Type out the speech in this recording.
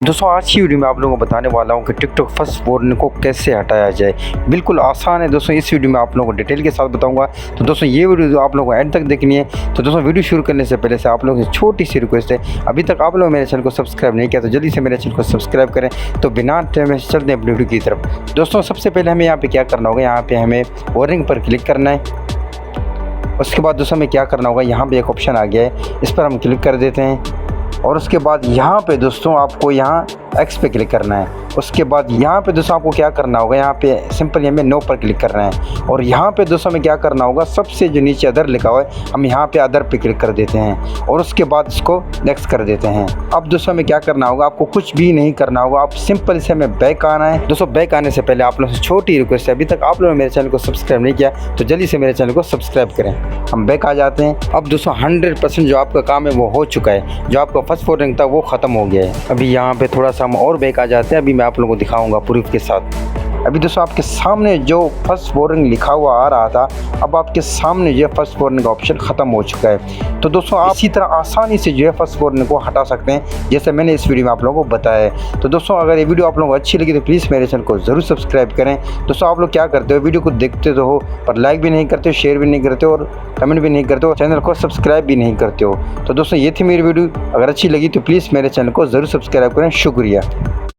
दोस्तों आज की वीडियो में आप लोगों को बताने वाला हूं कि टिकटॉक फर्स्ट वार्निंग को कैसे हटाया जाए। बिल्कुल आसान है दोस्तों, इस वीडियो में आप लोगों को डिटेल के साथ बताऊंगा। तो दोस्तों ये वीडियो आप लोगों को एंड तक देखनी है। तो दोस्तों वीडियो शुरू करने से पहले से आप लोगों से छोटी सी रिक्वेस्ट है, अभी तक आप लोग मेरे चैनल को सब्सक्राइब नहीं किया तो जल्दी से मेरे चैनल को सब्सक्राइब करें। तो बिना टाइम में चलते हैं अपनी वीडियो की तरफ। दोस्तों सबसे पहले हमें यहाँ पे क्या करना होगा, यहाँ पे हमें वार्निंग पर क्लिक करना है। उसके बाद दोस्तों हमें क्या करना होगा, यहाँ पे एक ऑप्शन आ गया है, इस पर हम क्लिक कर देते हैं। और उसके बाद यहाँ पे दोस्तों आपको यहाँ एक्स पे क्लिक करना है। उसके बाद यहाँ पे दोस्तों आपको क्या करना होगा, यहाँ पे सिंपल हमें नो पर क्लिक करना है। और यहाँ पे दोस्तों हमें क्या करना होगा, सबसे जो नीचे अदर लिखा हुआ है हम यहाँ पे अदर पे क्लिक कर देते हैं और उसके बाद इसको नेक्स्ट कर देते हैं। अब दोस्तों हमें क्या करना होगा, आपको कुछ भी नहीं करना होगा, आप सिंपल से हमें बैक आना है। दोस्तों बैक आने से पहले आप लोगों से छोटी रिक्वेस्ट है, अभी तक आप लोगों ने मेरे चैनल को सब्सक्राइब नहीं किया तो जल्दी से मेरे चैनल को सब्सक्राइब करें। हम बैक आ जाते हैं। अब दोस्तों 100% जो आपका काम है वो हो चुका है, जो आपका फर्स्ट वार्निंग था वो ख़त्म हो गया है। अभी यहाँ पे थोड़ा सा हम और बैक आ जाते हैं, अभी मैं आप लोगों को दिखाऊंगा प्रूफ के साथ। अभी दोस्तों आपके सामने जो फर्स्ट वार्निंग लिखा हुआ आ रहा था, अब आपके सामने जो है फर्स्ट वार्निंग का ऑप्शन ख़त्म हो चुका है। तो दोस्तों आप इसी तरह आसानी से जो है फर्स्ट वार्निंग को हटा सकते हैं, जैसे मैंने इस वीडियो में आप लोगों को बताया है। तो दोस्तों अगर ये वीडियो आप लोगों को अच्छी लगी तो प्लीज़ मेरे चैनल को ज़रूर सब्सक्राइब करें। दोस्तों आप लोग क्या करते हो, वीडियो को देखते तो हो पर लाइक भी नहीं करते हो, शेयर भी नहीं करते हो और कमेंट भी नहीं करते हो, चैनल को सब्सक्राइब भी नहीं करते हो। तो दोस्तों ये थी मेरी वीडियो, अगर अच्छी लगी तो प्लीज़ मेरे चैनल को ज़रूर सब्सक्राइब करें। शुक्रिया।